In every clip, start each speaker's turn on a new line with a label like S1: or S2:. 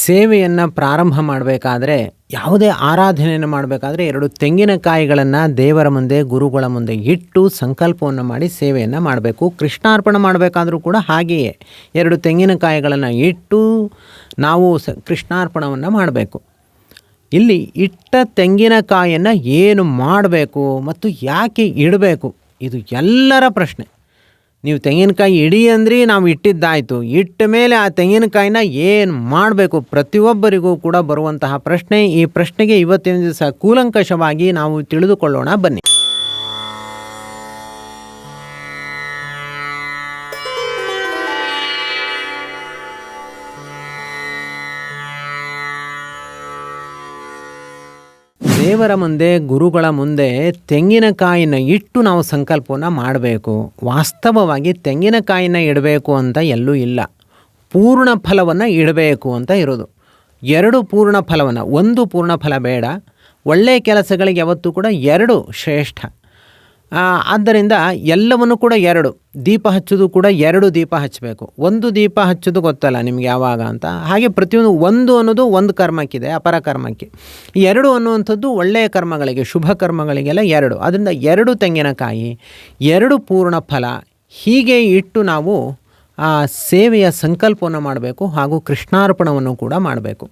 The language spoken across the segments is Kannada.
S1: ಸೇವೆಯನ್ನು ಪ್ರಾರಂಭ ಮಾಡಬೇಕಾದ್ರೆ, ಯಾವುದೇ ಆರಾಧನೆಯನ್ನು ಮಾಡಬೇಕಾದ್ರೆ 2 ತೆಂಗಿನಕಾಯಿಗಳನ್ನು ದೇವರ ಮುಂದೆ, ಗುರುಗಳ ಮುಂದೆ ಇಟ್ಟು ಸಂಕಲ್ಪವನ್ನು ಮಾಡಿ ಸೇವೆಯನ್ನು ಮಾಡಬೇಕು. ಕೃಷ್ಣಾರ್ಪಣೆ ಮಾಡಬೇಕಾದ್ರೂ ಕೂಡ ಹಾಗೆಯೇ 2 ತೆಂಗಿನಕಾಯಿಗಳನ್ನು ಇಟ್ಟು ನಾವು ಕೃಷ್ಣಾರ್ಪಣವನ್ನು ಮಾಡಬೇಕು. ಇಲ್ಲಿ ಇಟ್ಟ ತೆಂಗಿನಕಾಯಿಯನ್ನು ಏನು ಮಾಡಬೇಕು ಮತ್ತು ಯಾಕೆ ಇಡಬೇಕು, ಇದು ಎಲ್ಲರ ಪ್ರಶ್ನೆ. ನೀವು ತೆಂಗಿನಕಾಯಿ ಇಡಿ ಅಂದ್ರಿ, ನಾವು ಇಟ್ಟಿದ್ದಾಯಿತು. ಇಟ್ಟ ಮೇಲೆ ಆ ತೆಂಗಿನಕಾಯಿನ ಏನು ಮಾಡಬೇಕು, ಪ್ರತಿಯೊಬ್ಬರಿಗೂ ಕೂಡ ಬರುವಂತಹ ಪ್ರಶ್ನೆ. ಈ ಪ್ರಶ್ನೆಗೆ ಇವತ್ತಿನ ದಿವಸ ಕೂಲಂಕಷವಾಗಿ ನಾವು ತಿಳಿದುಕೊಳ್ಳೋಣ ಬನ್ನಿ. ದೇವರ ಮುಂದೆ, ಗುರುಗಳ ಮುಂದೆ ತೆಂಗಿನಕಾಯಿನ ಇಟ್ಟು ನಾವು ಸಂಕಲ್ಪವನ್ನು ಮಾಡಬೇಕು. ವಾಸ್ತವವಾಗಿ ತೆಂಗಿನಕಾಯಿನ ಇಡಬೇಕು ಅಂತ ಎಲ್ಲೂ ಇಲ್ಲ. ಪೂರ್ಣ ಫಲವನ್ನು ಇಡಬೇಕು ಅಂತ ಇರೋದು. 2 ಪೂರ್ಣ ಫಲವನ್ನು, 1 ಪೂರ್ಣ ಫಲ ಬೇಡ. ಒಳ್ಳೆಯ ಕೆಲಸಗಳಿಗೆ ಯಾವತ್ತೂ ಕೂಡ 2 ಶ್ರೇಷ್ಠ. ಆದ್ದರಿಂದ ಎಲ್ಲವನ್ನು ಕೂಡ 2 ದೀಪ ಹಚ್ಚೋದು ಕೂಡ 2 ದೀಪ ಹಚ್ಚಬೇಕು. 1 ದೀಪ ಹಚ್ಚೋದು ಗೊತ್ತಲ್ಲ ನಿಮ್ಗೆ ಯಾವಾಗ ಅಂತ. ಹಾಗೆ ಪ್ರತಿಯೊಂದು 1 ಅನ್ನೋದು 1 ಕರ್ಮಕ್ಕಿದೆ, ಅಪರ ಕರ್ಮಕ್ಕೆ. 2 ಅನ್ನುವಂಥದ್ದು ಒಳ್ಳೆಯ ಕರ್ಮಗಳಿಗೆ, ಶುಭ ಕರ್ಮಗಳಿಗೆಲ್ಲ 2. ಅದರಿಂದ 2 ತೆಂಗಿನಕಾಯಿ, 2 ಪೂರ್ಣ ಫಲ, ಹೀಗೆ ಇಟ್ಟು ನಾವು ಆ ಸೇವೆಯ ಸಂಕಲ್ಪವನ್ನು ಮಾಡಬೇಕು. ಹಾಗೂ ಕೃಷ್ಣಾರ್ಪಣವನ್ನು ಕೂಡ ಮಾಡಬೇಕು.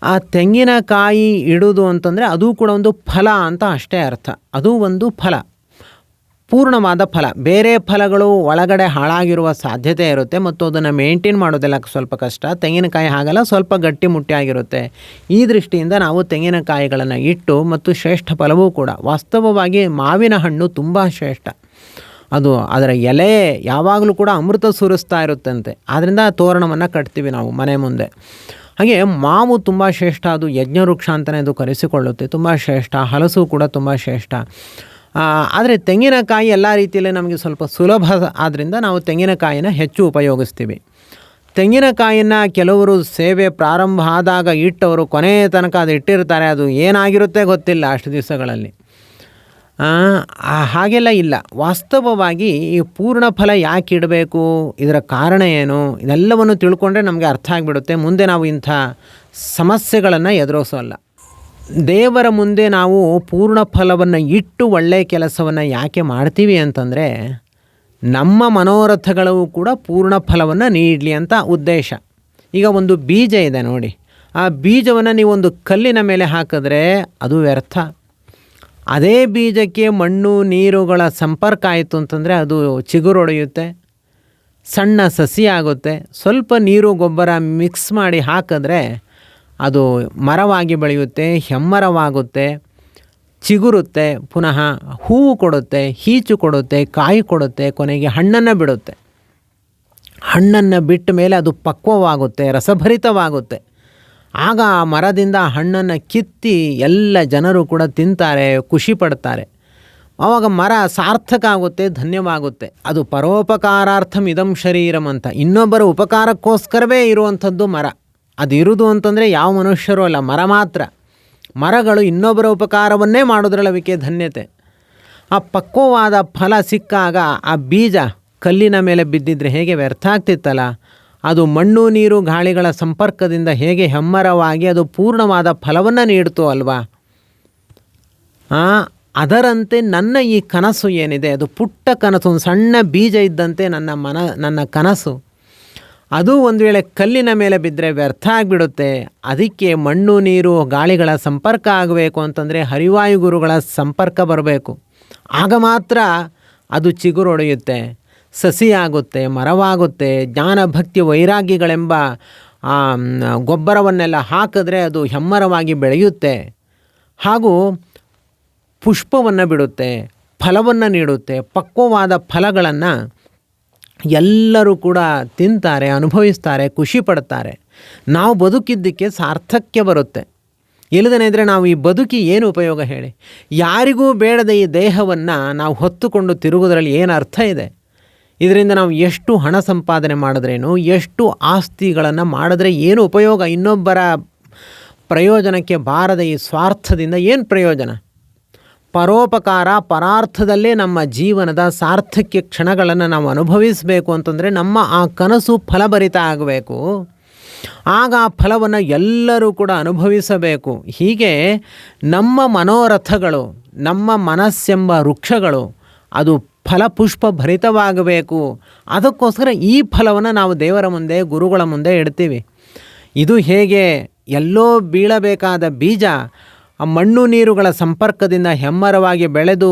S1: ಆ ತೆಂಗಿನಕಾಯಿ ಇಡೋದು ಅಂತಂದರೆ ಅದು ಕೂಡ ಒಂದು ಫಲ ಅಂತ ಅಷ್ಟೇ ಅರ್ಥ. ಅದು ಒಂದು ಫಲ, ಪೂರ್ಣವಾದ ಫಲ. ಬೇರೆ ಫಲಗಳು ಒಳಗಡೆ ಹಾಳಾಗಿರುವ ಸಾಧ್ಯತೆ ಇರುತ್ತೆ ಮತ್ತು ಅದನ್ನು ಮೇಂಟೈನ್ ಮಾಡೋದೆಲ್ಲ ಸ್ವಲ್ಪ ಕಷ್ಟ. ತೆಂಗಿನಕಾಯಿ ಹಾಗಲ್ಲ, ಸ್ವಲ್ಪ ಗಟ್ಟಿ ಮುಟ್ಟಿಯಾಗಿರುತ್ತೆ. ಈ ದೃಷ್ಟಿಯಿಂದ ನಾವು ತೆಂಗಿನಕಾಯಿಗಳನ್ನು ಇಟ್ಟು ಮತ್ತು ಶ್ರೇಷ್ಠ ಫಲವೂ ಕೂಡ. ವಾಸ್ತವವಾಗಿ ಮಾವಿನ ಹಣ್ಣು ತುಂಬ ಶ್ರೇಷ್ಠ. ಅದು ಅದರ ಎಲೆ ಯಾವಾಗಲೂ ಕೂಡ ಅಮೃತ ಸುರಿಸ್ತಾ ಇರುತ್ತಂತೆ. ಆದ್ದರಿಂದ ತೋರಣವನ್ನು ಕಟ್ತೀವಿ ನಾವು ಮನೆ ಮುಂದೆ. ಹಾಗೆ ಮಾವು ತುಂಬ ಶ್ರೇಷ್ಠ. ಅದು ಯಜ್ಞವೃಕ್ಷ ಅಂತಲೇ ಅದು ಕರೆಸಿಕೊಳ್ಳುತ್ತೆ, ತುಂಬ ಶ್ರೇಷ್ಠ. ಹಲಸು ಕೂಡ ತುಂಬ ಶ್ರೇಷ್ಠ. ಆದರೆ ತೆಂಗಿನಕಾಯಿ ಎಲ್ಲ ರೀತಿಯಲ್ಲಿ ನಮಗೆ ಸ್ವಲ್ಪ ಸುಲಭ ಆದ್ದರಿಂದ ನಾವು ತೆಂಗಿನಕಾಯಿನ ಹೆಚ್ಚು ಉಪಯೋಗಿಸ್ತೀವಿ. ತೆಂಗಿನಕಾಯಿಯನ್ನು ಕೆಲವರು ಸೇವೆ ಪ್ರಾರಂಭ ಆದಾಗ ಇಟ್ಟವರು ಕೊನೆಯ ತನಕ ಅದು ಇಟ್ಟಿರ್ತಾರೆ. ಅದು ಏನಾಗಿರುತ್ತೆ ಗೊತ್ತಿಲ್ಲ ಅಷ್ಟು ದಿವಸಗಳಲ್ಲಿ. ಹಾಗೆಲ್ಲ ಇಲ್ಲ. ವಾಸ್ತವವಾಗಿ ಈ ಪೂರ್ಣ ಫಲ ಯಾಕೆ ಇಡಬೇಕು, ಇದರ ಕಾರಣ ಏನು, ಇದೆಲ್ಲವನ್ನು ತಿಳ್ಕೊಂಡ್ರೆ ನಮಗೆ ಅರ್ಥ ಆಗಿಬಿಡುತ್ತೆ. ಮುಂದೆ ನಾವು ಇಂಥ ಸಮಸ್ಯೆಗಳನ್ನು ಎದುರಿಸೋಲ್ಲ. ದೇವರ ಮುಂದೆ ನಾವು ಪೂರ್ಣ ಫಲವನ್ನು ಇಟ್ಟು ಒಳ್ಳೆಯ ಕೆಲಸವನ್ನು ಯಾಕೆ ಮಾಡ್ತೀವಿ ಅಂತಂದರೆ, ನಮ್ಮ ಮನೋರಥಗಳು ಕೂಡ ಪೂರ್ಣ ಫಲವನ್ನು ನೀಡಲಿ ಅಂತ ಉದ್ದೇಶ. ಈಗ ಒಂದು ಬೀಜ ಇದೆ ನೋಡಿ, ಆ ಬೀಜವನ್ನು ನೀವೊಂದು ಕಲ್ಲಿನ ಮೇಲೆ ಹಾಕಿದ್ರೆ ಅದು ವ್ಯರ್ಥ. ಅದೇ ಬೀಜಕ್ಕೆ ಮಣ್ಣು ನೀರುಗಳ ಸಂಪರ್ಕ ಆಯಿತು ಅಂತಂದರೆ ಅದು ಚಿಗುರೊಡೆಯುತ್ತೆ, ಸಣ್ಣ ಸಸಿ ಆಗುತ್ತೆ. ಸ್ವಲ್ಪ ನೀರು ಗೊಬ್ಬರ ಮಿಕ್ಸ್ ಮಾಡಿ ಹಾಕಿದ್ರೆ ಅದು ಮರವಾಗಿ ಬೆಳೆಯುತ್ತೆ, ಹೆಮ್ಮರವಾಗುತ್ತೆ, ಚಿಗುರುತ್ತೆ, ಪುನಃ ಹೂವು ಕೊಡುತ್ತೆ, ಹೀಚು ಕೊಡುತ್ತೆ, ಕಾಯಿ ಕೊಡುತ್ತೆ, ಕೊನೆಗೆ ಹಣ್ಣನ್ನು ಬಿಡುತ್ತೆ. ಹಣ್ಣನ್ನು ಬಿಟ್ಟ ಮೇಲೆ ಅದು ಪಕ್ವವಾಗುತ್ತೆ, ರಸಭರಿತವಾಗುತ್ತೆ. ಆಗ ಆ ಮರದಿಂದ ಹಣ್ಣನ್ನು ಕಿತ್ತಿ ಎಲ್ಲ ಜನರು ಕೂಡ ತಿಂತಾರೆ, ಖುಷಿ ಪಡ್ತಾರೆ. ಆವಾಗ ಮರ ಸಾರ್ಥಕ ಆಗುತ್ತೆ, ಧನ್ಯವಾಗುತ್ತೆ. ಅದು ಪರೋಪಕಾರಾರ್ಥಂ ಇದಂ ಶರೀರಂ ಅಂತ, ಇನ್ನೊಬ್ಬರ ಉಪಕಾರಕ್ಕೋಸ್ಕರವೇ ಇರುವಂಥದ್ದು ಮರ. ಅದು ಇರುವುದು ಅಂತಂದರೆ ಯಾವ ಮನುಷ್ಯರೂ ಅಲ್ಲ, ಮರ ಮಾತ್ರ. ಮರಗಳು ಇನ್ನೊಬ್ಬರ ಉಪಕಾರವನ್ನೇ ಮಾಡೋದ್ರಲ್ಲವಿಕೆ ಧನ್ಯತೆ. ಆ ಪಕ್ವವಾದ ಫಲ ಸಿಕ್ಕಾಗ ಆ ಬೀಜ ಕಲ್ಲಿನ ಮೇಲೆ ಬಿದ್ದಿದ್ರೆ ಹೇಗೆ ವ್ಯರ್ಥ ಆಗ್ತಿತ್ತಲ್ಲ, ಅದು ಮಣ್ಣು ನೀರು ಗಾಳಿಗಳ ಸಂಪರ್ಕದಿಂದ ಹೇಗೆ ಹೆಮ್ಮರವಾಗಿ ಅದು ಪೂರ್ಣವಾದ ಫಲವನ್ನು ನೀಡ್ತು ಅಲ್ವಾ. ಅದರಂತೆ ನನ್ನ ಈ ಕನಸು ಏನಿದೆ, ಅದು ಪುಟ್ಟ ಕನಸು, ಒಂದು ಸಣ್ಣ ಬೀಜ ಇದ್ದಂತೆ ನನ್ನ ಕನಸು. ಅದು ಒಂದು ವೇಳೆ ಕಲ್ಲಿನ ಮೇಲೆ ಬಿದ್ದರೆ ವ್ಯರ್ಥ ಆಗಿಬಿಡುತ್ತೆ. ಅದಕ್ಕೆ ಮಣ್ಣು ನೀರು ಗಾಳಿಗಳ ಸಂಪರ್ಕ ಆಗಬೇಕು ಅಂತಂದರೆ ಹರಿವಾಯು ಗುರುಗಳ ಸಂಪರ್ಕ ಬರಬೇಕು. ಆಗ ಮಾತ್ರ ಅದು ಚಿಗುರೊಡೆಯುತ್ತೆ, ಸಸಿ ಆಗುತ್ತೆ, ಮರವಾಗುತ್ತೆ. ಜ್ಞಾನ ಭಕ್ತಿ ವೈರಾಗ್ಯಗಳೆಂಬ ಗೊಬ್ಬರವನ್ನೆಲ್ಲ ಹಾಕಿದ್ರೆ ಅದು ಹೆಮ್ಮರವಾಗಿ ಬೆಳೆಯುತ್ತೆ. ಹಾಗೂ ಪುಷ್ಪವನ್ನು ಬಿಡುತ್ತೆ, ಫಲವನ್ನು ನೀಡುತ್ತೆ. ಪಕ್ವವಾದ ಫಲಗಳನ್ನು ಎಲ್ಲರೂ ಕೂಡ ತಿಂತಾರೆ, ಅನುಭವಿಸ್ತಾರೆ, ಖುಷಿ ಪಡ್ತಾರೆ. ನಾವು ಬದುಕಿದ್ದಕ್ಕೆ ಸಾರ್ಥಕ್ಯ ಬರುತ್ತೆ. ಇಲ್ಲದೇ ಇದ್ದರೆ ನಾವು ಈ ಬದುಕಿ ಏನು ಉಪಯೋಗ ಹೇಳಿ. ಯಾರಿಗೂ ಬೇಡದ ಈ ದೇಹವನ್ನು ನಾವು ಹೊತ್ತುಕೊಂಡು ತಿರುಗೋದ್ರಲ್ಲಿ ಏನು ಅರ್ಥ ಇದೆ? ಇದರಿಂದ ನಾವು ಎಷ್ಟು ಹಣ ಸಂಪಾದನೆ ಮಾಡಿದ್ರೇನು, ಎಷ್ಟು ಆಸ್ತಿಗಳನ್ನು ಮಾಡಿದ್ರೆ ಏನು ಉಪಯೋಗ? ಇನ್ನೊಬ್ಬರ ಪ್ರಯೋಜನಕ್ಕೆ ಬಾರದ ಈ ಸ್ವಾರ್ಥದಿಂದ ಏನು ಪ್ರಯೋಜನ? ಪರೋಪಕಾರ, ಪರಾರ್ಥದಲ್ಲೇ ನಮ್ಮ ಜೀವನದ ಸಾರ್ಥಕ್ಯ ಕ್ಷಣಗಳನ್ನು ನಾವು ಅನುಭವಿಸಬೇಕು ಅಂತಂದರೆ ನಮ್ಮ ಆ ಕನಸು ಫಲಭರಿತ ಆಗಬೇಕು. ಆಗ ಆ ಫಲವನ್ನು ಎಲ್ಲರೂ ಕೂಡ ಅನುಭವಿಸಬೇಕು. ಹೀಗೆ ನಮ್ಮ ಮನೋರಥಗಳು, ನಮ್ಮ ಮನಸ್ಸೆಂಬ ವೃಕ್ಷಗಳು ಅದು ಫಲಪುಷ್ಪ ಭರಿತವಾಗಬೇಕು. ಅದಕ್ಕೋಸ್ಕರ ಈ ಫಲವನ್ನು ನಾವು ದೇವರ ಮುಂದೆ, ಗುರುಗಳ ಮುಂದೆ ಇಡ್ತೀವಿ. ಇದು ಹೇಗೆ ಎಲ್ಲೋ ಬೀಳಬೇಕಾದ ಬೀಜ ಮಣ್ಣು ನೀರುಗಳ ಸಂಪರ್ಕದಿಂದ ಹೆಮ್ಮರವಾಗಿ ಬೆಳೆದು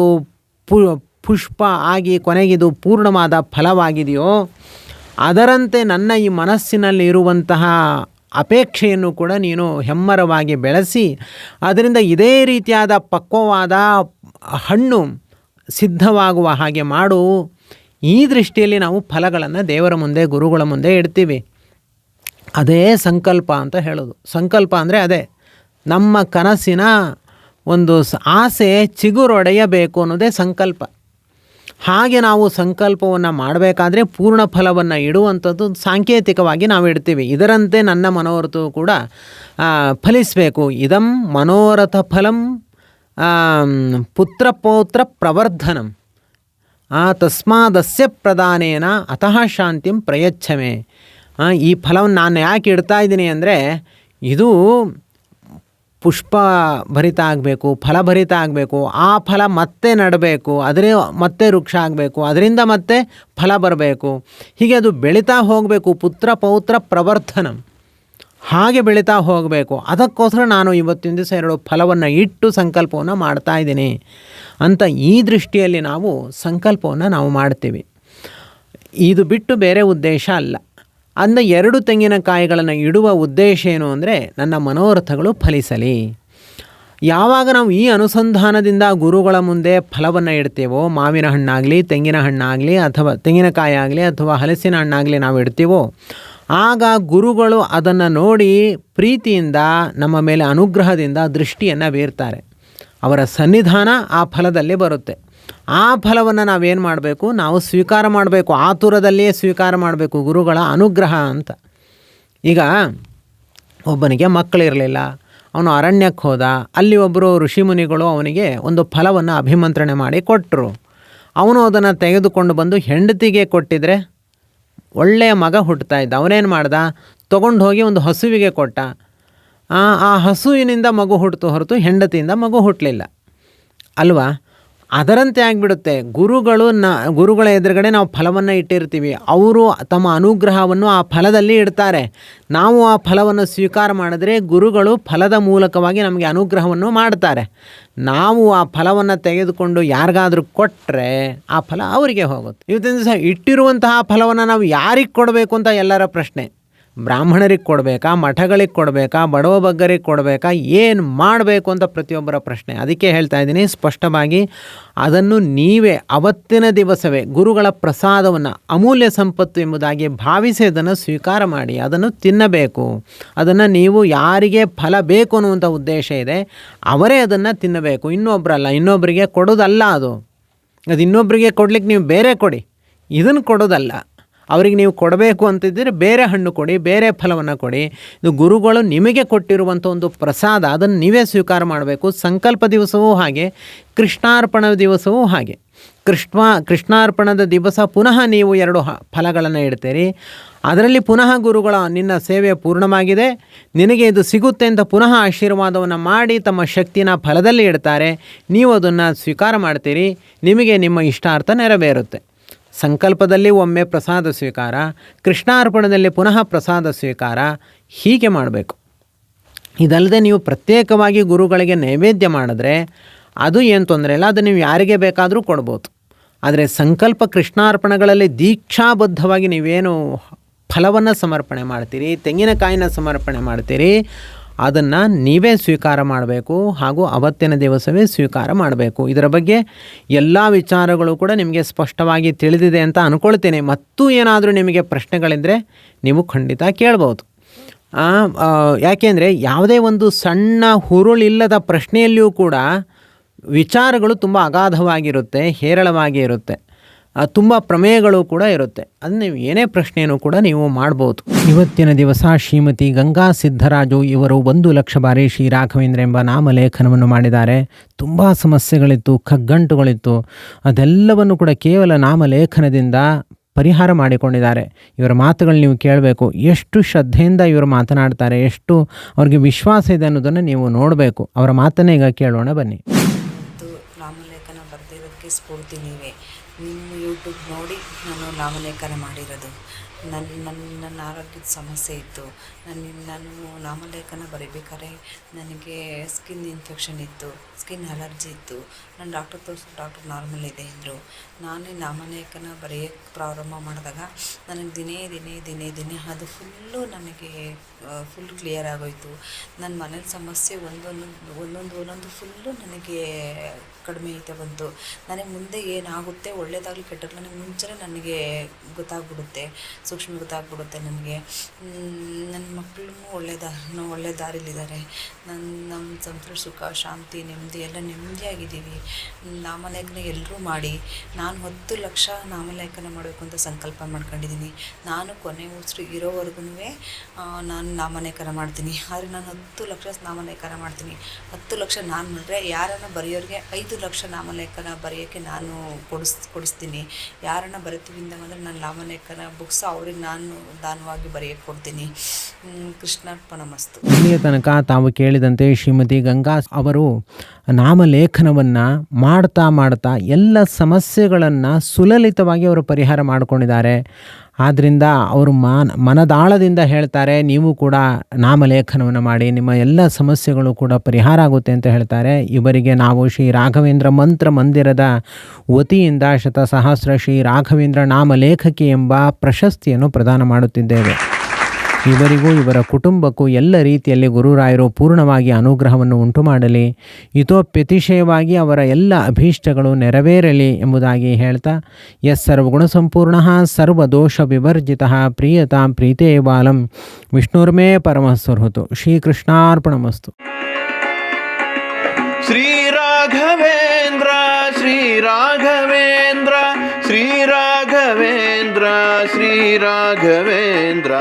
S1: ಪುಷ್ಪ ಆಗಿ ಕೊನೆಗಿದು ಪೂರ್ಣವಾದ ಫಲವಾಗಿದೆಯೋ, ಅದರಂತೆ ನನ್ನ ಈ ಮನಸ್ಸಿನಲ್ಲಿ ಇರುವಂತಹ ಅಪೇಕ್ಷೆಯನ್ನು ಕೂಡ ನೀನು ಹೆಮ್ಮರವಾಗಿ ಬೆಳೆಸಿ ಅದರಿಂದ ಇದೇ ರೀತಿಯಾದ ಪಕ್ವವಾದ ಹಣ್ಣು ಸಿದ್ಧವಾಗುವ ಹಾಗೆ ಮಾಡು. ಈ ದೃಷ್ಟಿಯಲ್ಲಿ ನಾವು ಫಲಗಳನ್ನು ದೇವರ ಮುಂದೆ, ಗುರುಗಳ ಮುಂದೆ ಇಡ್ತೀವಿ. ಅದೇ ಸಂಕಲ್ಪ ಅಂತ ಹೇಳೋದು. ಸಂಕಲ್ಪ ಅಂದರೆ ಅದೇ ನಮ್ಮ ಕನಸಿನ ಒಂದು ಆಸೆ ಚಿಗುರೊಡೆಯಬೇಕು ಅನ್ನೋದೇ ಸಂಕಲ್ಪ. ಹಾಗೆ ನಾವು ಸಂಕಲ್ಪವನ್ನು ಮಾಡಬೇಕಾದ್ರೆ ಪೂರ್ಣ ಫಲವನ್ನು ಇಡುವಂಥದ್ದು ಸಾಂಕೇತಿಕವಾಗಿ ನಾವು ಇಡ್ತೀವಿ. ಇದರಂತೆ ನನ್ನ ಮನೋರಥವು ಕೂಡ ಫಲಿಸಬೇಕು. ಇದಂ ಮನೋರಥ ಫಲಂ ಪುತ್ರಪೌತ್ರ ಪ್ರವರ್ಧನಂ ತಸ್ಮಾದಸ್ಯ ಪ್ರದಾನೇನ ಅತಃ ಶಾಂತಿಂ ಪ್ರಯಚ್ಛಮೆ. ಈ ಫಲವನ್ನು ನಾನು ಯಾಕೆ ಇಡ್ತಾ ಇದ್ದೀನಿ ಅಂದರೆ, ಇದು ಪುಷ್ಪ ಭರಿತ ಆಗಬೇಕು, ಫಲಭರಿತ ಆಗಬೇಕು. ಆ ಫಲ ಮತ್ತೆ ನೆಡಬೇಕು, ಅದರೇ ಮತ್ತೆ ವೃಕ್ಷ ಆಗಬೇಕು, ಅದರಿಂದ ಮತ್ತೆ ಫಲ ಬರಬೇಕು. ಹೀಗೆ ಅದು ಬೆಳೀತಾ ಹೋಗಬೇಕು. ಪುತ್ರ ಪೌತ್ರ ಪ್ರವರ್ಧನಂ, ಹಾಗೆ ಬೆಳೀತಾ ಹೋಗಬೇಕು. ಅದಕ್ಕೋಸ್ಕರ ನಾನು ಇವತ್ತಿನ ದಿವಸ 2 ಫಲವನ್ನು ಇಟ್ಟು ಸಂಕಲ್ಪವನ್ನು ಮಾಡ್ತಾ ಇದ್ದೀನಿ ಅಂತ ಈ ದೃಷ್ಟಿಯಲ್ಲಿ ನಾವು ಸಂಕಲ್ಪವನ್ನು ನಾವು ಮಾಡ್ತೀವಿ. ಇದು ಬಿಟ್ಟು ಬೇರೆ ಉದ್ದೇಶ ಅಲ್ಲ. ಅಂದ 2 ತೆಂಗಿನಕಾಯಿಗಳನ್ನು ಇಡುವ ಉದ್ದೇಶ ಏನು ಅಂದರೆ, ನನ್ನ ಮನೋರಥಗಳು ಫಲಿಸಲಿ. ಯಾವಾಗ ನಾವು ಈ ಅನುಸಂಧಾನದಿಂದ ಗುರುಗಳ ಮುಂದೆ ಫಲವನ್ನು ಇಡ್ತೇವೋ, ಮಾವಿನ ಹಣ್ಣಾಗಲಿ, ತೆಂಗಿನ ಹಣ್ಣಾಗಲಿ, ಅಥವಾ ತೆಂಗಿನಕಾಯಿ ಆಗಲಿ, ಅಥವಾ ಹಲಸಿನ ಹಣ್ಣಾಗಲಿ ನಾವು ಇಡ್ತೀವೋ, ಆಗ ಗುರುಗಳು ಅದನ್ನು ನೋಡಿ ಪ್ರೀತಿಯಿಂದ ನಮ್ಮ ಮೇಲೆ ಅನುಗ್ರಹದಿಂದ ದೃಷ್ಟಿಯನ್ನು ಬೀರ್ತಾರೆ. ಅವರ ಸನ್ನಿಧಾನ ಆ ಫಲದಲ್ಲಿ ಬರುತ್ತೆ. ಆ ಫಲವನ್ನು ನಾವೇನು ಮಾಡಬೇಕು, ನಾವು ಸ್ವೀಕಾರ ಮಾಡಬೇಕು. ಆತುರದಲ್ಲಿಯೇ ಸ್ವೀಕಾರ ಮಾಡಬೇಕು, ಗುರುಗಳ ಅನುಗ್ರಹ ಅಂತ. ಈಗ ಒಬ್ಬನಿಗೆ ಮಕ್ಕಳಿರಲಿಲ್ಲ, ಅವನು ಅರಣ್ಯಕ್ಕೆ ಹೋದ. ಅಲ್ಲಿ ಒಬ್ಬರು ಋಷಿಮುನಿಗಳು ಅವನಿಗೆ ಒಂದು ಫಲವನ್ನು ಅಭಿಮಂತ್ರಣೆ ಮಾಡಿ ಕೊಟ್ಟರು. ಅವನು ಅದನ್ನು ತೆಗೆದುಕೊಂಡು ಬಂದು ಹೆಂಡತಿಗೆ ಕೊಟ್ಟಿದ್ರೆ ಒಳ್ಳೆಯ ಮಗ ಹುಟ್ಟುತ್ತಾ ಇದ್ದ. ಅವನೇನು ಮಾಡ್ದ, ತೊಗೊಂಡು ಹೋಗಿ ಒಂದು ಹಸುವಿಗೆ ಕೊಟ್ಟ. ಆ ಹಸುವಿನಿಂದ ಮಗು ಹುಟ್ಟಿತು ಹೊರತು ಹೆಂಡತಿಯಿಂದ ಮಗು ಹುಟ್ಟಲಿಲ್ಲ ಅಲ್ವಾ? ಅದರಂತೆ ಆಗಿಬಿಡುತ್ತೆ. ಗುರುಗಳ ಎದುರುಗಡೆ ನಾವು ಫಲವನ್ನು ಇಟ್ಟಿರ್ತೀವಿ. ಅವರು ತಮ್ಮ ಅನುಗ್ರಹವನ್ನು ಆ ಫಲದಲ್ಲಿ ಇಡ್ತಾರೆ. ನಾವು ಆ ಫಲವನ್ನು ಸ್ವೀಕಾರ ಮಾಡಿದ್ರೆ ಗುರುಗಳು ಫಲದ ಮೂಲಕವಾಗಿ ನಮಗೆ ಅನುಗ್ರಹವನ್ನು ಮಾಡ್ತಾರೆ. ನಾವು ಆ ಫಲವನ್ನು ತೆಗೆದುಕೊಂಡು ಯಾರಿಗಾದರೂ ಕೊಟ್ಟರೆ ಆ ಫಲ ಅವರಿಗೆ ಹೋಗುತ್ತೆ. ಇವತ್ತಿನ ದಿವಸ ಇಟ್ಟಿರುವಂತಹ ಫಲವನ್ನು ನಾವು ಯಾರಿಗೆ ಕೊಡಬೇಕು ಅಂತ ಎಲ್ಲರ ಪ್ರಶ್ನೆ. ಬ್ರಾಹ್ಮಣರಿಗೆ ಕೊಡಬೇಕಾ, ಮಠಗಳಿಗೆ ಕೊಡಬೇಕಾ, ಬಡವ ಬಗ್ಗರಿಗೆ ಕೊಡಬೇಕಾ, ಏನು ಮಾಡಬೇಕು ಅಂತ ಪ್ರತಿಯೊಬ್ಬರ ಪ್ರಶ್ನೆ. ಅದಕ್ಕೆ ಹೇಳ್ತಾ ಇದ್ದೀನಿ ಸ್ಪಷ್ಟವಾಗಿ, ಅದನ್ನು ನೀವೇ ಅವತ್ತಿನ ದಿವಸವೇ ಗುರುಗಳ ಪ್ರಸಾದವನ್ನು ಅಮೂಲ್ಯ ಸಂಪತ್ತು ಎಂಬುದಾಗಿ ಭಾವಿಸಿ ಅದನ್ನು ಸ್ವೀಕಾರ ಮಾಡಿ, ಅದನ್ನು ತಿನ್ನಬೇಕು. ಅದನ್ನು ನೀವು ಯಾರಿಗೆ ಫಲ ಬೇಕು ಅನ್ನುವಂಥ ಉದ್ದೇಶ ಇದೆ ಅವರೇ ಅದನ್ನು ತಿನ್ನಬೇಕು, ಇನ್ನೊಬ್ಬರಲ್ಲ. ಇನ್ನೊಬ್ಬರಿಗೆ ಕೊಡೋದಲ್ಲ ಅದು ಇನ್ನೊಬ್ಬರಿಗೆ ಕೊಡ್ಲಿಕ್ಕೆ ನೀವು ಬೇರೆ ಕೊಡಿ, ಇದನ್ನು ಕೊಡೋದಲ್ಲ. ಅವರಿಗೆ ನೀವು ಕೊಡಬೇಕು ಅಂತಿದ್ದರೆ ಬೇರೆ ಹಣ್ಣು ಕೊಡಿ, ಬೇರೆ ಫಲವನ್ನು ಕೊಡಿ. ಇದು ಗುರುಗಳು ನಿಮಗೆ ಕೊಟ್ಟಿರುವಂಥ ಒಂದು ಪ್ರಸಾದ, ಅದನ್ನು ನೀವೇ ಸ್ವೀಕಾರ ಮಾಡಬೇಕು. ಸಂಕಲ್ಪ ದಿವಸವೂ ಹಾಗೆ, ಕೃಷ್ಣಾರ್ಪಣ ದಿವಸವೂ ಹಾಗೆ. ಕೃಷ್ಣಾರ್ಪಣದ ದಿವಸ ಪುನಃ ನೀವು 2 ಫಲಗಳನ್ನು ಇಡ್ತೀರಿ. ಅದರಲ್ಲಿ ಪುನಃ ಗುರುಗಳ ನಿನ್ನ ಸೇವೆ ಪೂರ್ಣವಾಗಿದೆ, ನಿನಗೆ ಇದು ಸಿಗುತ್ತೆ ಅಂತ ಪುನಃ ಆಶೀರ್ವಾದವನ್ನು ಮಾಡಿ ತಮ್ಮ ಶಕ್ತಿನ ಫಲದಲ್ಲಿ ಇಡ್ತಾರೆ. ನೀವು ಅದನ್ನು ಸ್ವೀಕಾರ ಮಾಡ್ತೀರಿ, ನಿಮಗೆ ನಿಮ್ಮ ಇಷ್ಟಾರ್ಥ ನೆರವೇರುತ್ತೆ. ಸಂಕಲ್ಪದಲ್ಲಿ ಒಮ್ಮೆ ಪ್ರಸಾದ ಸ್ವೀಕಾರ, ಕೃಷ್ಣಾರ್ಪಣದಲ್ಲಿ ಪುನಃ ಪ್ರಸಾದ ಸ್ವೀಕಾರ, ಹೀಗೆ ಮಾಡಬೇಕು. ಇದಲ್ಲದೆ ನೀವು ಪ್ರತ್ಯೇಕವಾಗಿ ಗುರುಗಳಿಗೆ ನೈವೇದ್ಯ ಮಾಡಿದ್ರೆ ಅದು ಏನು ತೊಂದರೆ ಇಲ್ಲ, ಅದು ನೀವು ಯಾರಿಗೆ ಬೇಕಾದರೂ ಕೊಡ್ಬೋದು. ಆದರೆ ಸಂಕಲ್ಪ ಕೃಷ್ಣಾರ್ಪಣಗಳಲ್ಲಿ ದೀಕ್ಷಾಬದ್ಧವಾಗಿ ನೀವೇನು ಫಲವನ್ನು ಸಮರ್ಪಣೆ ಮಾಡ್ತೀರಿ, ತೆಂಗಿನಕಾಯಿನ ಸಮರ್ಪಣೆ ಮಾಡ್ತೀರಿ, ಅದನ್ನು ನೀವೇ ಸ್ವೀಕಾರ ಮಾಡಬೇಕು. ಹಾಗೂ ಅವತ್ತಿನ ದಿವಸವೇ ಸ್ವೀಕಾರ ಮಾಡಬೇಕು. ಇದರ ಬಗ್ಗೆ ಎಲ್ಲ ವಿಚಾರಗಳು ಕೂಡ ನಿಮಗೆ ಸ್ಪಷ್ಟವಾಗಿ ತಿಳಿದಿದೆ ಅಂತ ಅಂದ್ಕೊಳ್ತೇನೆ. ಮತ್ತು ಏನಾದರೂ ನಿಮಗೆ ಪ್ರಶ್ನೆಗಳಿದ್ದರೆ ನೀವು ಖಂಡಿತ ಕೇಳ್ಬೋದು. ಯಾಕೆಂದರೆ ಯಾವುದೇ ಒಂದು ಸಣ್ಣ ಹುರುಳಿಲ್ಲದ ಪ್ರಶ್ನೆಯಲ್ಲಿಯೂ ಕೂಡ ವಿಚಾರಗಳು ತುಂಬ ಅಗಾಧವಾಗಿರುತ್ತೆ, ಹೇರಳವಾಗಿ ಇರುತ್ತೆ, ತುಂಬ ಪ್ರಮೇಯಗಳು ಕೂಡ ಇರುತ್ತೆ. ಅದು ನೀವು ಏನೇ ಪ್ರಶ್ನೆಯನ್ನು ಕೂಡ ನೀವು ಮಾಡ್ಬೋದು. ಇವತ್ತಿನ ದಿವಸ ಶ್ರೀಮತಿ ಗಂಗಾ ಸಿದ್ದರಾಜು ಇವರು 1 ಲಕ್ಷ ಬಾರಿ ಶ್ರೀ ರಾಘವೇಂದ್ರ ಎಂಬ ನಾಮಲೇಖನವನ್ನು ಮಾಡಿದ್ದಾರೆ. ತುಂಬ ಸಮಸ್ಯೆಗಳಿತ್ತು, ಕಗ್ಗಂಟುಗಳಿತ್ತು, ಅದೆಲ್ಲವನ್ನು ಕೂಡ ಕೇವಲ ನಾಮಲೇಖನದಿಂದ ಪರಿಹಾರ ಮಾಡಿಕೊಂಡಿದ್ದಾರೆ. ಇವರ ಮಾತುಗಳು ನೀವು ಕೇಳಬೇಕು. ಎಷ್ಟು ಶ್ರದ್ಧೆಯಿಂದ ಇವರು ಮಾತನಾಡ್ತಾರೆ, ಎಷ್ಟು ಅವ್ರಿಗೆ ವಿಶ್ವಾಸ ಇದೆ ಅನ್ನೋದನ್ನು ನೀವು ನೋಡಬೇಕು. ಅವರ ಮಾತನ್ನೇ ಈಗ ಕೇಳೋಣ ಬನ್ನಿ.
S2: ನಾಮಲೇಖನ ಬರೆದಿರೋದಕ್ಕೆ ಸ್ಫೂರ್ತಿ ನೀವೇ. ನಿಮ್ಮ ಯೂಟ್ಯೂಬ್ ನೋಡಿ ನಾನು ನಾಮಲೇಖನ ಮಾಡಿರೋದು. ನನ್ನ ಆರೋಗ್ಯದ ಸಮಸ್ಯೆ ಇತ್ತು. ನಾನು ನಾಮಲೇಖನ ಬರೀಬೇಕಾದ್ರೆ ನನಗೆ ಸ್ಕಿನ್ ಇನ್ಫೆಕ್ಷನ್ ಇತ್ತು, ಸ್ಕಿನ್ ಅಲರ್ಜಿ ಇತ್ತು. ನಾನು ಡಾಕ್ಟರ್ ತೋರಿಸಿದ್ರು, ಡಾಕ್ಟರ್ ನಾರ್ಮಲ್ ಇದೆ ಅಂದರು. ನಾನೇ ನಾಮಲೇಖನ ಬರೆಯೋಕ್ಕೆ ಪ್ರಾರಂಭ ಮಾಡಿದಾಗ ನನಗೆ ದಿನೇ ಅದು ಫುಲ್ಲು ನನಗೆ ಫುಲ್ ಕ್ಲಿಯರ್ ಆಗೋಯಿತು. ನನ್ನ ಮನೇಲಿ ಸಮಸ್ಯೆ ಒಂದೊಂದು ಫುಲ್ಲು ನನಗೆ ಕಡಿಮೆ ಐತೆ ಬಂತು. ನನಗೆ ಮುಂದೆ ಏನಾಗುತ್ತೆ, ಒಳ್ಳೇದಾಗಲಿ ಕೆಟ್ಟದಾಗಲಿ, ನನಗೆ ಮುಂಚೆನೇ ನನಗೆ ಗೊತ್ತಾಗ್ಬಿಡುತ್ತೆ, ಸೂಕ್ಷ್ಮ ಗೊತ್ತಾಗ್ಬಿಡುತ್ತೆ ನನಗೆ. ನನ್ನ ಮಕ್ಕಳು ಒಳ್ಳೆ ದಾರಿಲಿದ್ದಾರೆ. ನಮ್ಮ ಸಂಸಾರ ಸುಖ, ಶಾಂತಿ, ನೆಮ್ಮದಿ ಎಲ್ಲ ನೆಮ್ಮದಿಯಾಗಿದ್ದೀವಿ. ನಾಮಲೇಖನ ಎಲ್ಲರೂ ಮಾಡಿ. ನಾನು 10 ಲಕ್ಷ ನಾಮಲೇಖನ ಮಾಡಬೇಕು ಅಂತ ಸಂಕಲ್ಪ ಮಾಡ್ಕೊಂಡಿದ್ದೀನಿ. ನಾನು ಕೊನೆ ಉಸಿರು ಇರೋವರೆಗೂ ನಾನು ನಾಮಲೇಖನ ಮಾಡ್ತೀನಿ. ಆದರೆ ನಾನು 10 ಲಕ್ಷ ನಾಮಲೇಖನ ಮಾಡ್ತೀನಿ. 10 ಲಕ್ಷ ನಾನು ಮಾಡಿದ್ರೆ ಯಾರನ್ನು ಬರೆಯೋರಿಗೆ 5 ಲಕ್ಷ ನಾಮಲೇಖನ ಬರೆಯೋಕ್ಕೆ ನಾನು ಕೊಡಿಸ್ತೀನಿ. ಯಾರನ್ನು ಬರಿತೀವಿ ಅಂದರೆ ನಾನು ನಾಮಲೇಖನ ಬುಕ್ಸ್ ಅವ್ರಿಗೆ ನಾನು ದಾನವಾಗಿ ಬರೆಯೋಕ್ಕೆ ಕೊಡ್ತೀನಿ. ಕೃಷ್ಣಾರ್ಪಣಮಸ್ತು.
S1: ಇಲ್ಲಿಯ ತನಕ ತಾವು ಕೇಳಿದಂತೆ ಶ್ರೀಮತಿ ಗಂಗಾ ಅವರು ನಾಮಲೇಖನವನ್ನು ಮಾಡ್ತಾ ಎಲ್ಲ ಸಮಸ್ಯೆಗಳನ್ನು ಸುಲಲಿತವಾಗಿ ಅವರು ಪರಿಹಾರ ಮಾಡಿಕೊಂಡಿದ್ದಾರೆ. ಆದ್ದರಿಂದ ಅವರು ಮನದಾಳದಿಂದ ಹೇಳ್ತಾರೆ, ನೀವು ಕೂಡ ನಾಮಲೇಖನವನ್ನು ಮಾಡಿ, ನಿಮ್ಮ ಎಲ್ಲ ಸಮಸ್ಯೆಗಳು ಕೂಡ ಪರಿಹಾರ ಆಗುತ್ತೆ ಅಂತ ಹೇಳ್ತಾರೆ. ಇವರಿಗೆ ನಾವು ಶ್ರೀ ರಾಘವೇಂದ್ರ ಮಂತ್ರ ಮಂದಿರದ ವತಿಯಿಂದ ಶತಸಹಸ್ರ ಶ್ರೀ ರಾಘವೇಂದ್ರ ನಾಮಲೇಖಕಿ ಎಂಬ ಪ್ರಶಸ್ತಿಯನ್ನು ಪ್ರದಾನ ಮಾಡುತ್ತಿದ್ದೇವೆ. ಇವರಿಗೂ ಇವರ ಕುಟುಂಬಕ್ಕೂ ಎಲ್ಲ ರೀತಿಯಲ್ಲಿ ಗುರುರಾಯರು ಪೂರ್ಣವಾಗಿ ಅನುಗ್ರಹವನ್ನು ಉಂಟು ಮಾಡಲಿ, ಹಿತೋಪ್ಯತಿಶಯವಾಗಿ ಅವರ ಎಲ್ಲ ಅಭೀಷ್ಟಗಳು ನೆರವೇರಲಿ ಎಂಬುದಾಗಿ ಹೇಳ್ತಾ, ಸರ್ವಗುಣ ಸಂಪೂರ್ಣ ಸರ್ವದೋಷ ವಿವರ್ಜಿತ ಪ್ರಿಯತಾಂ ಪ್ರೀತೇ ಬಾಲಂ ವಿಷ್ಣುರ್ಮೇ ಪರಮಸ್ವರ್ಹುತು. ಶ್ರೀಕೃಷ್ಣಾರ್ಪಣಮಸ್ತು.
S3: ಶ್ರೀರಾಘವೇಂದ್ರ ಶ್ರೀರಾಘವೇಂದ್ರ ಶ್ರೀರಾಘವೇಂದ್ರ ಶ್ರೀರಾಘವೇಂದ್ರ